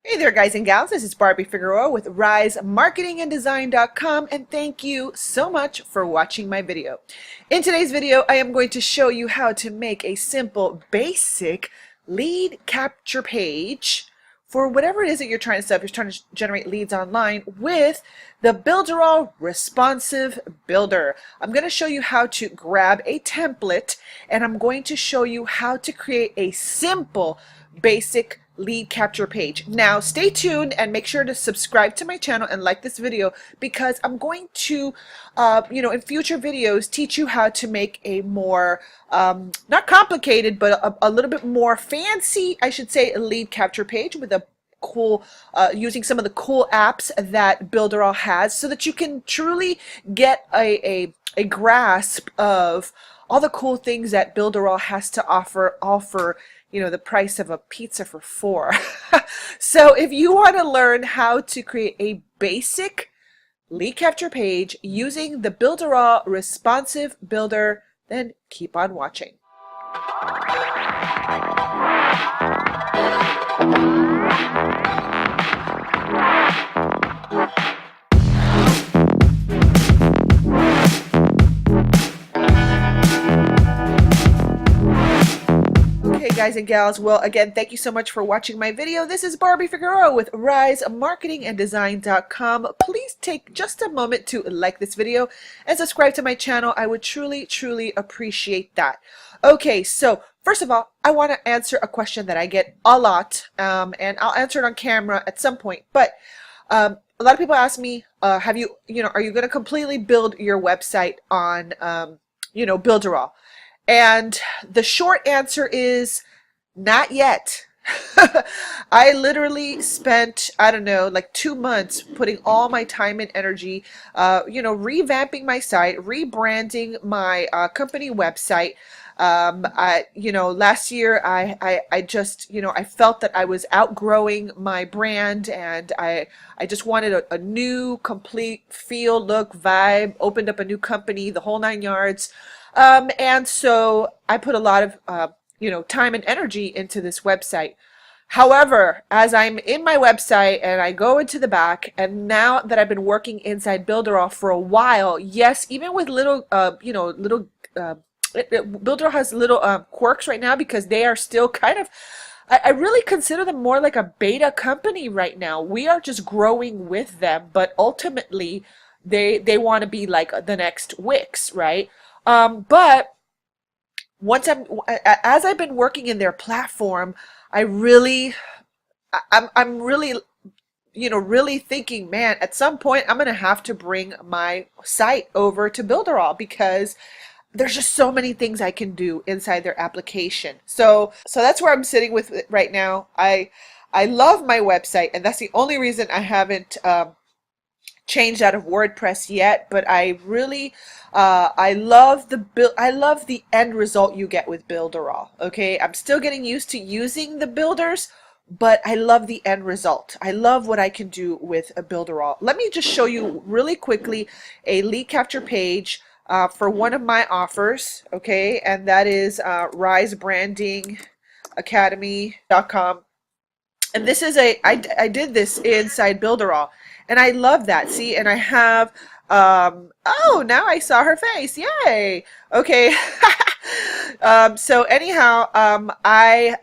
Hey there, guys and gals. This is Barbie Figueroa with RiseMarketingandDesign.com, and thank you so much for watching my video. In today's video, I am going to show you how to make a simple, basic lead capture page for whatever it is that you're trying to set up. You're trying to generate leads online with the Builderall Responsive Builder. I'm going to show you how to grab a template, and I'm going to show you how to create a simple, basic lead capture page. Now stay tuned and make sure to subscribe to my channel and like this video, because I'm going to in future videos teach you how to make a more not complicated but a little bit more fancy, I should say, a lead capture page with a cool using some of the cool apps that Builderall has, so that you can truly get a grasp of all the cool things that Builderall has to offer, all for the price of a pizza for four. So if you want to learn how to create a basic lead capture page using the Builderall Responsive Builder, then keep on watching. Guys and gals, well, again, thank you so much for watching my video. This is Barbie Figueroa with RiseMarketingandDesign.com. Please take just a moment to like this video and subscribe to my channel. I would truly appreciate that. Okay, so first of all, I want to answer a question that I get a lot, and I'll answer it on camera at some point. But a lot of people ask me, are you going to completely build your website on Builderall? And the short answer is not yet. I literally spent, I don't know, like 2 months putting all my time and energy, revamping my site, rebranding my company website. Last year I just, I felt that I was outgrowing my brand, and I just wanted a new, complete feel, look, vibe, opened up a new company, the whole 9 yards. And so I put a lot of, time and energy into this website. However, as I'm in my website and I go into the back, and now that I've been working inside Builderall for a while, yes, even with little, Builderall has little quirks right now, because they are still kind of, I really consider them more like a beta company right now. We are just growing with them, but ultimately they want to be like the next Wix, right? But once as I've been working in their platform, I'm really, really thinking, man, at some point I'm going to have to bring my site over to Builderall, because there's just so many things I can do inside their application. So that's where I'm sitting with it right now. I love my website, and that's the only reason I haven't changed out of WordPress yet, but I really I love the end result you get with Builderall. Okay, I'm still getting used to using the builders, but I love the end result. I love what I can do with a Builderall. Let me just show you really quickly a lead capture page for one of my offers, okay, and that is RiseBrandingAcademy.com. And this is I did this inside Builderall, and I love that. See, and I have, oh, now I saw her face. Yay. Okay. So anyhow, I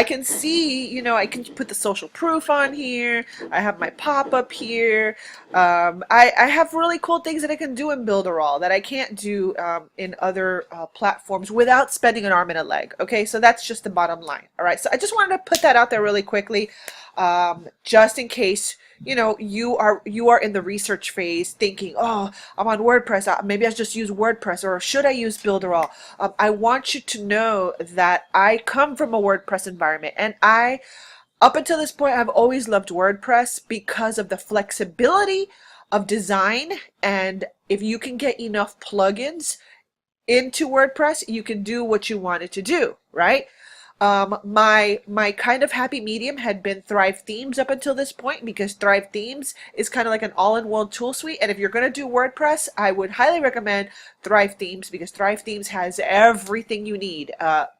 can see, I can put the social proof on here. I have my pop-up here. I have really cool things that I can do in Builderall that I can't do in other platforms without spending an arm and a leg. Okay, so that's just the bottom line. All right, so I just wanted to put that out there really quickly, just in case you are in the research phase thinking, oh, I'm on WordPress, maybe I just use WordPress, or should I use Builderall? I want you to know that I come from a WordPress environment, and up until this point, I've always loved WordPress because of the flexibility of design, and if you can get enough plugins into WordPress, you can do what you want it to do, right? My kind of happy medium had been Thrive Themes up until this point, because Thrive Themes is kind of like an all-in-one tool suite. And if you're going to do WordPress, I would highly recommend Thrive Themes, because Thrive Themes has everything you need.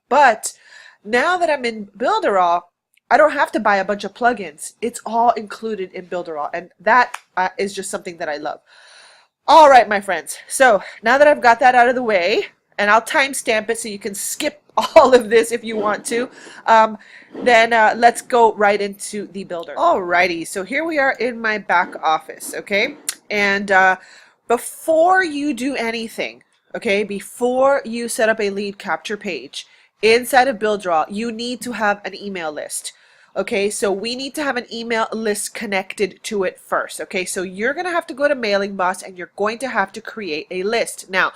But now that I'm in Builderall, I don't have to buy a bunch of plugins. It's all included in Builderall, and that is just something that I love. All right, my friends. So now that I've got that out of the way, and I'll timestamp it so you can skip all of this if you want to, then let's go right into the builder. Alrighty, so here we are in my back office, okay? And before you do anything, okay, before you set up a lead capture page inside of Builderall, you need to have an email list. Okay, so we need to have an email list connected to it first. Okay, so you're going to have to go to Mailing Boss and you're going to have to create a list. Now,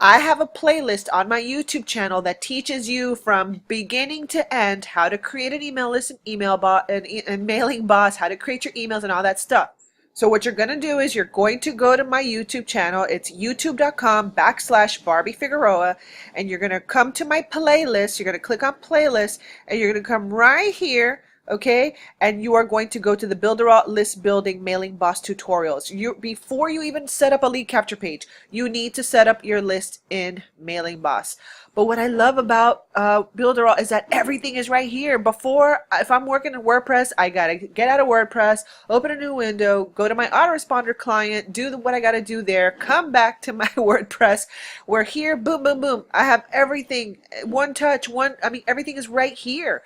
I have a playlist on my YouTube channel that teaches you from beginning to end how to create an email list and Mailing Boss, how to create your emails and all that stuff. So what you're going to do is you're going to go to my YouTube channel. It's youtube.com/Barbie Figueroa, and you're going to come to my playlist. You're going to click on playlist, and you're going to come right here. Okay, and you are going to go to the Builderall List Building Mailing Boss tutorials. Before you even set up a lead capture page, you need to set up your list in Mailing Boss. But what I love about Builderall is that everything is right here. If I'm working in WordPress, I gotta get out of WordPress, open a new window, go to my autoresponder client, do what I gotta do there, come back to my WordPress. We're here, boom, boom, boom. I have everything, one touch, everything is right here.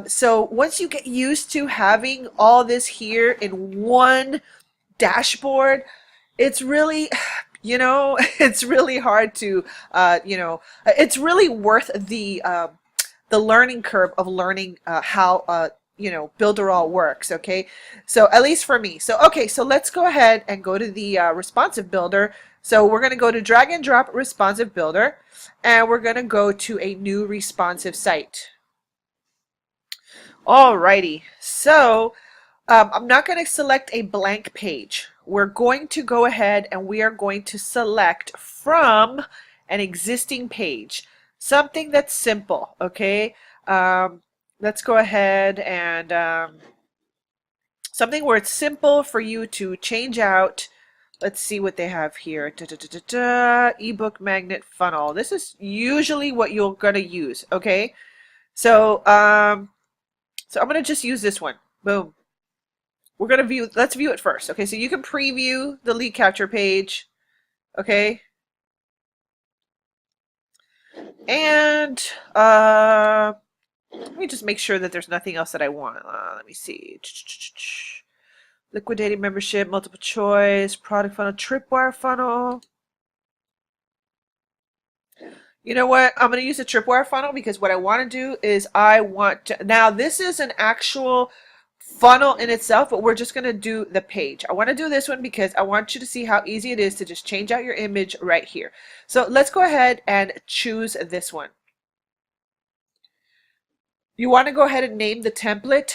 So once you get used to having all this here in one dashboard, it's really, it's really hard to, it's really worth the learning curve of learning how, Builderall works. Okay, so at least for me. So okay, so let's go ahead and go to the responsive builder. So we're going to go to drag and drop responsive builder, and we're going to go to a new responsive site. Alrighty, so I'm not going to select a blank page. We're going to go ahead and we are going to select from an existing page, something that's simple, okay? Let's go ahead and something where it's simple for you to change out. Let's see what they have here. Ebook magnet funnel. This is usually what you're going to use, okay? So, so I'm going to just use this one. Boom. We're going to let's view it first. Okay, so you can preview the lead capture page. Okay. And let me just make sure that there's nothing else that I want. Let me see. Liquidating membership, multiple choice, product funnel, tripwire funnel. You know what? I'm going to use a tripwire funnel because what I want to do is now this is an actual funnel in itself, but we're just going to do the page. I want to do this one because I want you to see how easy it is to just change out your image right here. So let's go ahead and choose this one. You want to go ahead and name the template,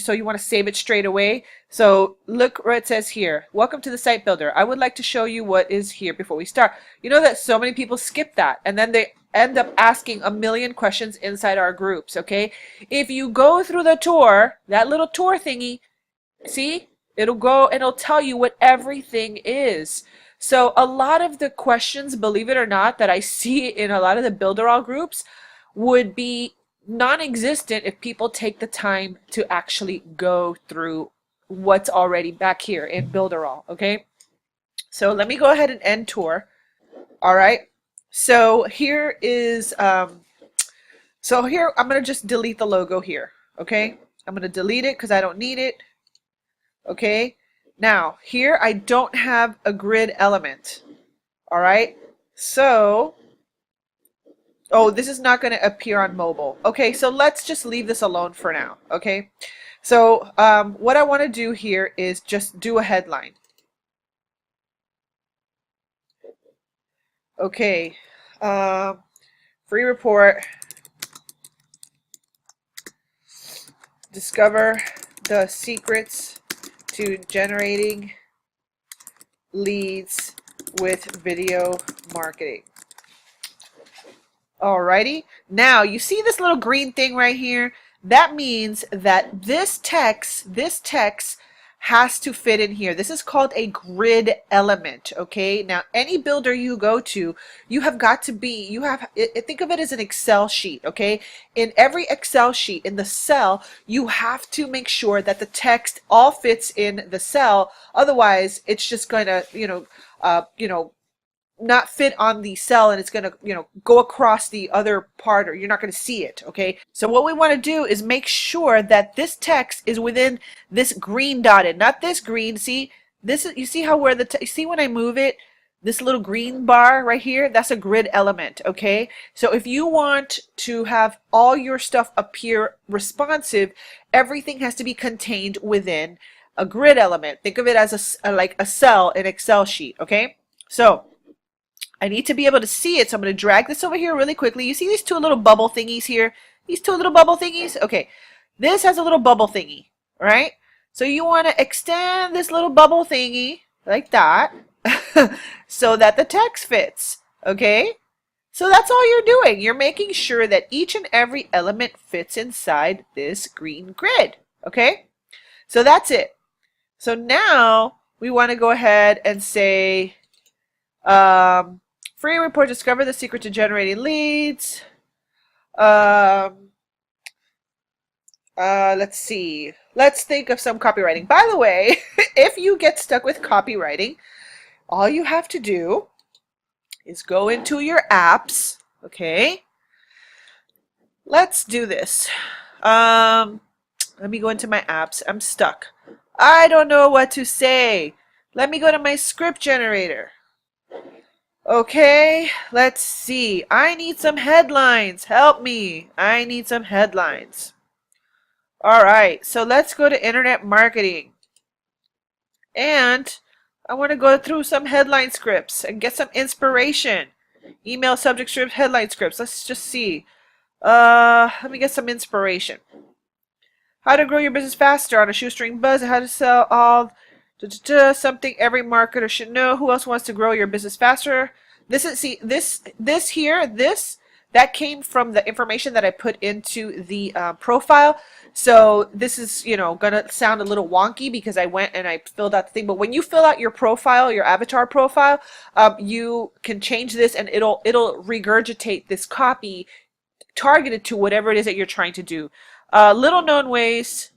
so you want to save it straight away. So look where it says here, welcome to the site builder. I would like to show you what is here before we start. You know that so many people skip that and then they end up asking a million questions inside our groups, okay? If you go through the tour, that little tour thingy, see, it'll go and it'll tell you what everything is. So a lot of the questions, believe it or not, that I see in a lot of the Builderall groups would be non-existent if people take the time to actually go through what's already back here in Builderall, okay? So let me go ahead and end tour. All right, so here is so here I'm gonna just delete the logo here, okay? I'm gonna delete it because I don't need it. Okay, now here I don't have a grid element. All right, so oh, this is not going to appear on mobile. Okay, so let's just leave this alone for now. Okay, so what I want to do here is just do a headline. Okay, free report. Discover the secrets to generating leads with video marketing. Alrighty, now you see this little green thing right here? That means that this text has to fit in here. This is called a grid element, okay? Now, any builder you go to, you have got to be, think of it as an Excel sheet, okay? In every Excel sheet, in the cell, you have to make sure that the text all fits in the cell. Otherwise, it's just going to, not fit on the cell, and it's going to, go across the other part, or you're not going to see it, okay? So what we want to do is make sure that this text is within this green dotted, not this green. See, this is, you see how where you see when I move it, this little green bar right here, that's a grid element, okay? So if you want to have all your stuff appear responsive, everything has to be contained within a grid element. Think of it as like a cell in Excel sheet, okay? So I need to be able to see it, so I'm going to drag this over here really quickly. You see these two little bubble thingies here? These two little bubble thingies? Okay, this has a little bubble thingy, right? So you want to extend this little bubble thingy like that so that the text fits, okay? So that's all you're doing. You're making sure that each and every element fits inside this green grid, okay? So that's it. So now we want to go ahead and say, free report, discover the secret to generating leads. Let's see. Let's think of some copywriting. By the way, if you get stuck with copywriting, all you have to do is go into your apps. Okay. Let's do this. Let me go into my apps. I'm stuck. I don't know what to say. Let me go to my script generator. Okay, let's see. I need some headlines. Help me. I need some headlines. All right, so let's go to internet marketing. And I want to go through some headline scripts and get some inspiration. Email subject scripts, headline scripts. Let's just see. Let me get some inspiration. How to grow your business faster on a shoestring budget. How to sell all something every marketer should know. Who else wants to grow your business faster? This is, see, this here, that came from the information that I put into the profile. So this is, gonna sound a little wonky because I went and I filled out the thing. But when you fill out your profile, your avatar profile, you can change this, and it'll regurgitate this copy targeted to whatever it is that you're trying to do. Little known ways.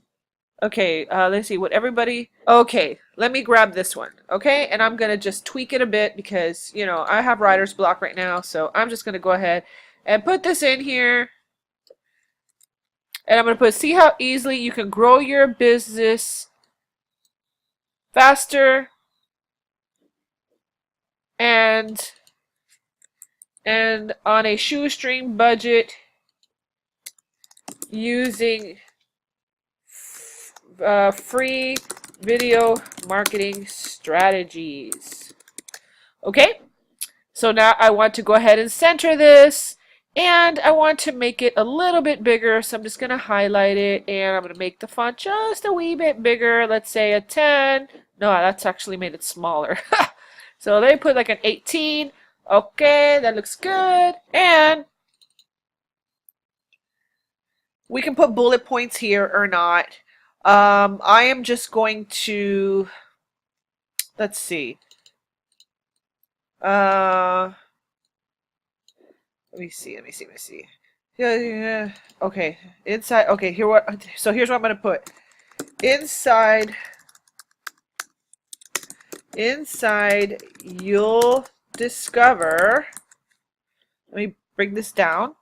Okay, let's see what everybody... Okay, let me grab this one, okay? And I'm going to just tweak it a bit because, I have writer's block right now, so I'm just going to go ahead and put this in here. And I'm going to put, see how easily you can grow your business faster and on a shoestring budget using free video marketing strategies. Okay, so now I want to go ahead and center this, and I want to make it a little bit bigger, so I'm just going to highlight it, and I'm going to make the font just a wee bit bigger. Let's say a 10. No, that's actually made it smaller. So let me put like an 18. Okay, that looks good. And we can put bullet points here or not. I am just going to, let's see. Let me see. Yeah. Okay, inside. Okay, here's what I'm going to put. Inside, you'll discover. Let me bring this down.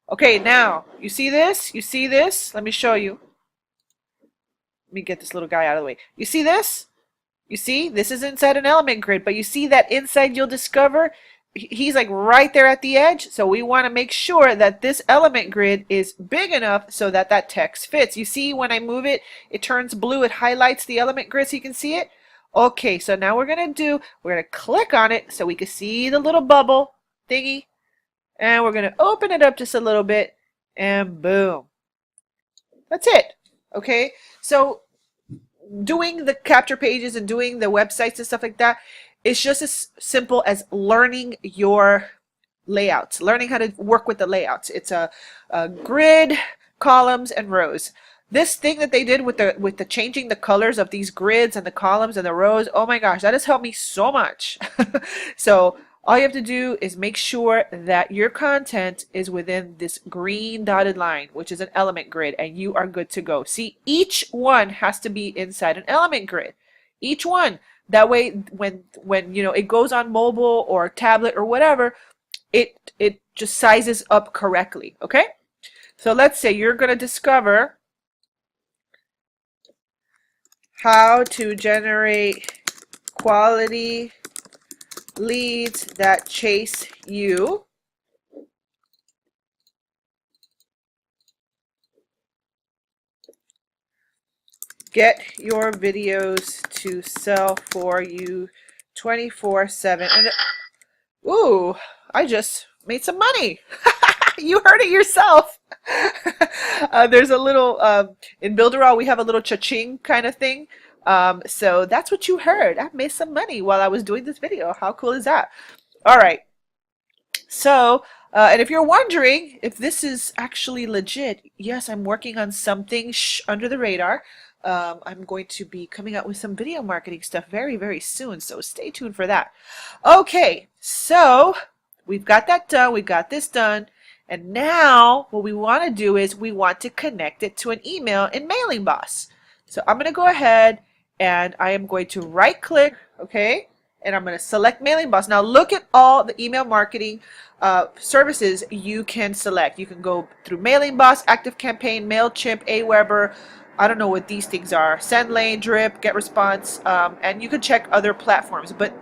Okay, now, you see this? You see this? Let me show you. Let me get this little guy out of the way. You see this? You see? This is inside an element grid, but you see that inside you'll discover? He's like right there at the edge, so we want to make sure that this element grid is big enough so that that text fits. You see when I move it, it turns blue. It highlights the element grid so you can see it. Okay, so now we're going to click on it so we can see the little bubble thingy. And we're going to open it up just a little bit, and boom. That's it. Okay, so doing the capture pages and doing the websites and stuff like that, it's just as simple as learning your layouts, learning how to work with the layouts. It's a grid, columns, and rows. This thing that they did with the changing the colors of these grids and the columns and the rows, oh my gosh, that has helped me so much. So all you have to do is make sure that your content is within this green dotted line, which is an element grid, and you are good to go. See, each one has to be inside an element grid. Each one. That way, when you know it goes on mobile or tablet or whatever, it just sizes up correctly. Okay? So let's say you're going to discover how to generate quality leads that chase you. Get your videos to sell for you 24/7. And ooh, I just made some money. You heard it yourself. There's a little, in Builderall, we have a little cha-ching kind of thing. So that's what you heard. I made some money while I was doing this video. How cool is that? All right. So, and if you're wondering if this is actually legit, yes, I'm working on something under the radar. I'm going to be coming out with some video marketing stuff very, very soon. So stay tuned for that. Okay. So we've got that done. We got this done. And now what we want to do is we want to connect it to an email in Mailing Boss. So I'm going to go ahead and I am going to right click, okay, and I'm going to select Mailing Boss. Now look at all the email marketing services you can select. You can go through Mailing Boss, ActiveCampaign, MailChimp, Aweber. I don't know what these things are. SendLane, Drip, GetResponse, and you can check other platforms. But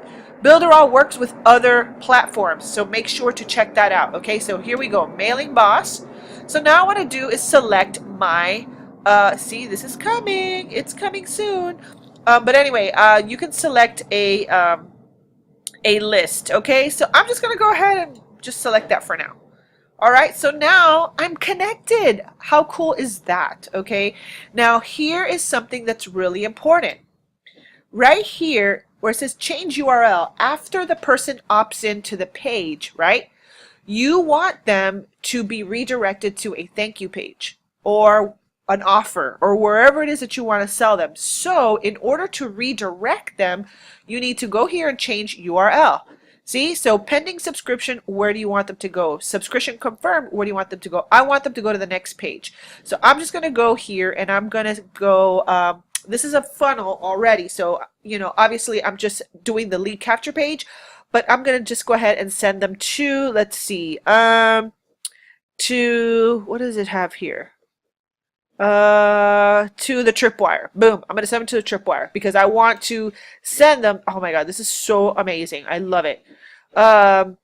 Builderall works with other platforms, so make sure to check that out. Okay, so here we go, Mailing Boss. So now what I do is select my, see, this is coming. It's coming soon. But anyway, you can select a list. Okay, so I'm just gonna go ahead and just select that for now. All right, so now I'm connected. How cool is that? Okay, now here is something that's really important. Right here, where it says change URL, after the person opts into the page, right? You want them to be redirected to a thank you page or an offer or wherever it is that you want to sell them. So in order to redirect them, you need to go here and change URL. See, so pending subscription, where do you want them to go? Subscription confirmed, where do you want them to go? I want them to go to the next page. So I'm just going to go here and I'm going to go, this is a funnel already. So, you know, obviously I'm just doing the lead capture page, but I'm going to just go ahead and send them to, let's see, to, what does it have here? To the Tripwire. Boom. I'm going to send them to the Tripwire because I want to send them. Oh my God, this is so amazing. I love it. And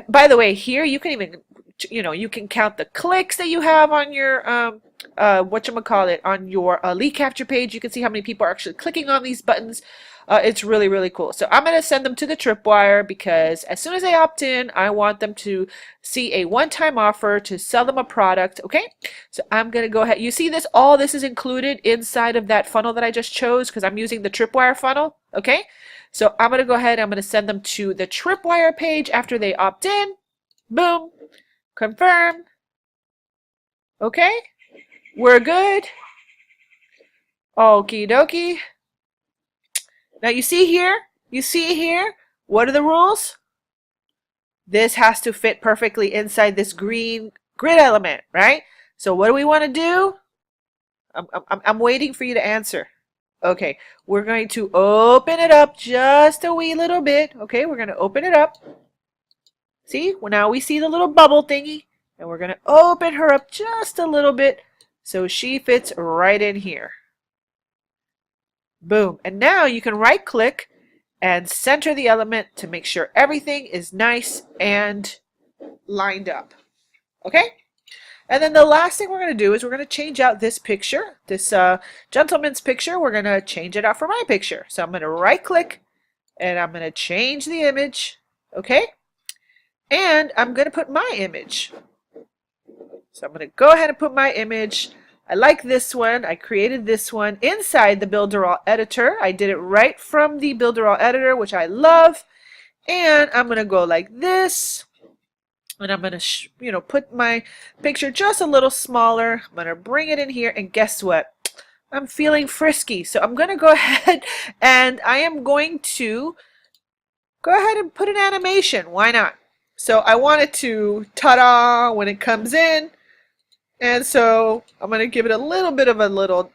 by the way, here you can even, you know, you can count the clicks that you have on your, whatchamacallit, on your lead capture page. You can see how many people are actually clicking on these buttons. It's really, really cool. So I'm going to send them to the Tripwire because as soon as they opt in, I want them to see a one-time offer to sell them a product. Okay, so I'm going to go ahead. You see this? All this is included inside of that funnel that I just chose because I'm using the Tripwire funnel. Okay, so I'm going to go ahead. I'm going to send them to the Tripwire page after they opt in. Boom. Confirm. Okay, we're good. Okie dokie. Now you see here, what are the rules? This has to fit perfectly inside this green grid element, right? So what do we want to do? I'm waiting for you to answer. Okay, we're going to open it up just a wee little bit. Okay, we're going to open it up. See, well, now we see the little bubble thingy, and we're going to open her up just a little bit so she fits right in here. Boom. And now you can right click and center the element to make sure everything is nice and lined up. Okay? And then the last thing we're going to do is we're going to change out this picture, this gentleman's picture. We're going to change it out for my picture. So I'm going to right click and I'm going to change the image. Okay? And I'm going to put my image. So I'm going to go ahead and put my image. I like this one. I created this one inside the Builderall editor. I did it right from the Builderall editor, which I love. And I'm going to go like this. And I'm going to, put my picture just a little smaller. I'm going to bring it in here, and guess what? I'm feeling frisky. So I'm going to go ahead and I am going to go ahead and put an animation. Why not? So I want it to ta-da when it comes in. And so I'm going to give it a little bit of a little,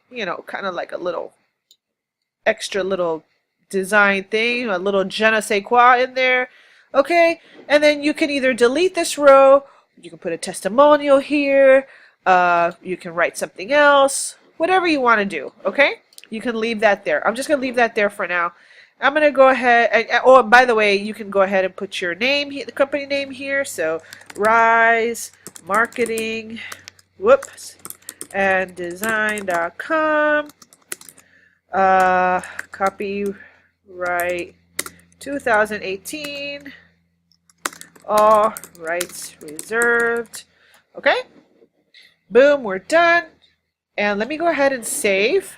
kind of like a little extra little design thing, a little je ne sais quoi in there. Okay, and then you can either delete this row, you can put a testimonial here, you can write something else, whatever you want to do. Okay, you can leave that there. I'm just going to leave that there for now. I'm going to go ahead and, oh, by the way, you can go ahead and put your name, the company name here. So Rise Marketing, whoops, and design.com, copyright 2018, all rights reserved. Okay, boom, we're done. And let me go ahead and save.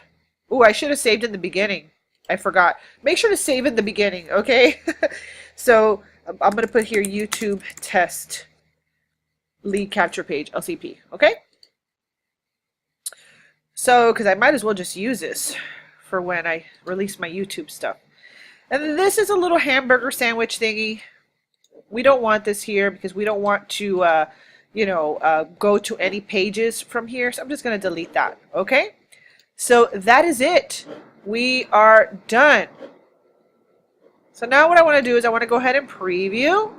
Ooh, I should have saved in the beginning. I forgot. Make sure to save in the beginning, okay? So I'm going to put here YouTube test lead capture page, LCP, okay? So, because I might as well just use this for when I release my YouTube stuff. And then this is a little hamburger sandwich thingy. We don't want this here because we don't want to, go to any pages from here. So I'm just going to delete that, okay? So that is it. We are done. So now what I want to do is I want to go ahead and preview.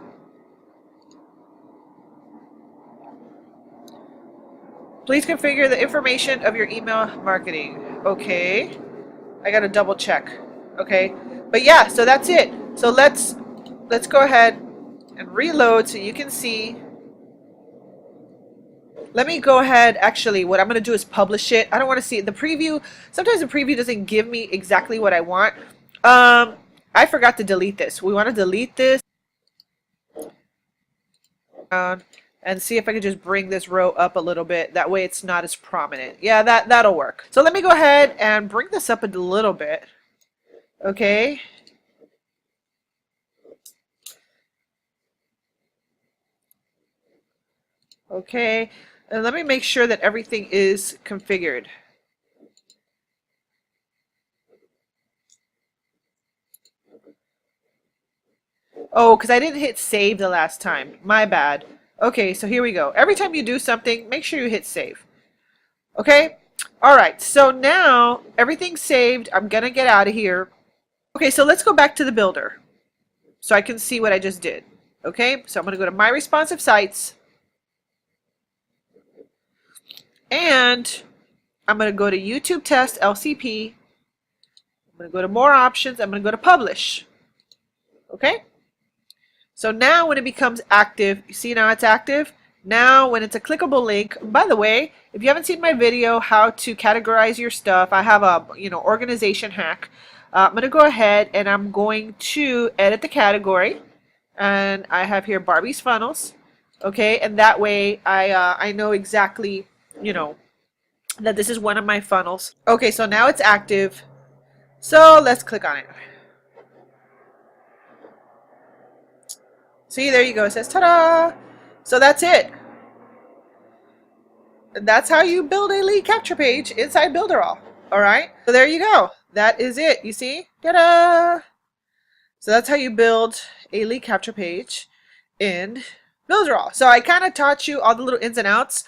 Please configure the information of your email marketing. Okay. I got to double check. Okay. But yeah, so that's it. So let's go ahead and reload so you can see. Let me go ahead, actually, what I'm going to do is publish it. I don't want to see it. The preview, sometimes the preview doesn't give me exactly what I want. I forgot to delete this. We want to delete this. And see if I can just bring this row up a little bit. That way it's not as prominent. Yeah, that'll work. So let me go ahead and bring this up a little bit. Okay. Okay. And let me make sure that everything is configured. Oh, because I didn't hit save the last time. My bad. Okay, so here we go. Every time you do something, make sure you hit save. Okay? Alright, so now everything's saved. I'm going to get out of here. Okay, so let's go back to the builder so I can see what I just did. Okay, so I'm going to go to My Responsive Sites. And I'm going to go to YouTube Test LCP. I'm going to go to More Options. I'm going to go to Publish. Okay? So now when it becomes active, you see now it's active. Now when it's a clickable link, by the way, if you haven't seen my video how to categorize your stuff, I have a organization hack. I'm going to go ahead and I'm going to edit the category. And I have here Barbie's Funnels. Okay, and that way I know exactly that this is one of my funnels. Okay, so now it's active. So let's click on it. See, there you go. It says ta-da! So that's it. And that's how you build a lead capture page inside Builderall. Alright? So there you go. That is it. You see? Ta-da! So that's how you build a lead capture page in Builderall. So I kind of taught you all the little ins and outs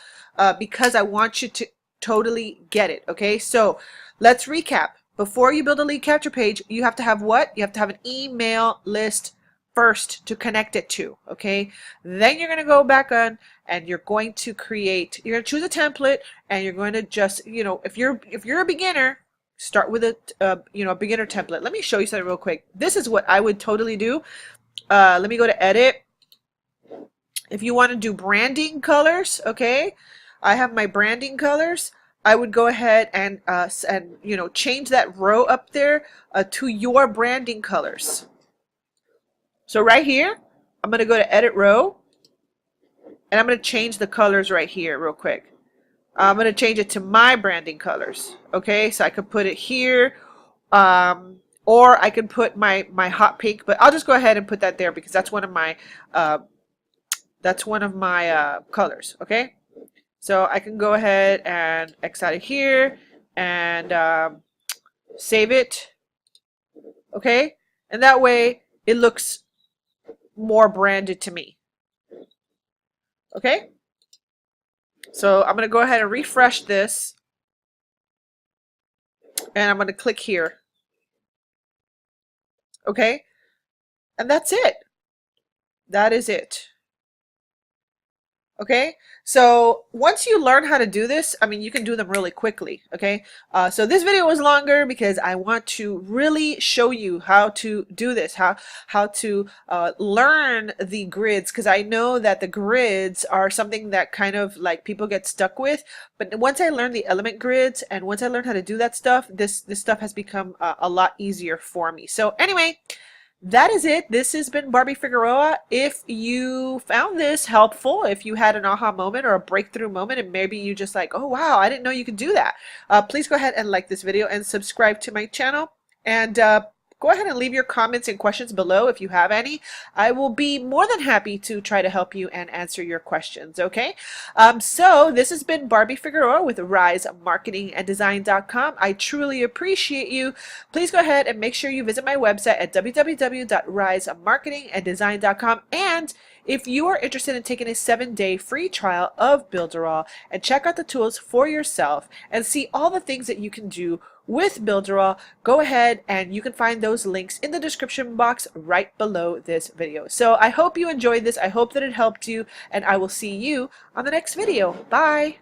because I want you to totally get it. Okay, so let's recap. Before you build a lead capture page, you have to have what? You have to have an email list first to connect it to. Okay, then you're going to go back on and you're going to create, you're going to choose a template and you're going to just, if you're a beginner, start with a beginner template. Let me show you something real quick. This is what I would totally do. Let me go to edit. If you want to do branding colors, okay, I have my branding colors. I would go ahead and change that row up there to your branding colors. So right here, I'm going to go to edit row and I'm going to change the colors right here real quick. I'm going to change it to my branding colors. Okay, so I could put it here or I could put my hot pink, but I'll just go ahead and put that there because that's one of my That's one of my colors, okay? So I can go ahead and X out of here and save it, okay? And that way it looks more branded to me, okay? So I'm going to go ahead and refresh this, and I'm going to click here, okay? And that's it. That is it. Okay, so once you learn how to do this, I mean, you can do them really quickly. Okay, so this video was longer because I want to really show you how to do this, how to learn the grids, because I know that the grids are something that kind of like people get stuck with. But once I learned the element grids and once I learned how to do that stuff, this stuff has become a lot easier for me. So anyway, that is it. This has been Barbie Figueroa. If you found this helpful, if you had an aha moment or a breakthrough moment, and maybe you just like, oh wow, I didn't know you could do that, please go ahead and like this video and subscribe to my channel. And go ahead and leave your comments and questions below if you have any. I will be more than happy to try to help you and answer your questions, okay? So this has been Barbie Figueroa with RiseMarketingAndDesign.com. I truly appreciate you. Please go ahead and make sure you visit my website at www.risemarketinganddesign.com. And if you are interested in taking a 7-day free trial of Builderall and check out the tools for yourself and see all the things that you can do with Builderall, go ahead and you can find those links in the description box right below this video. So I hope you enjoyed this. I hope that it helped you, and I will see you on the next video. Bye.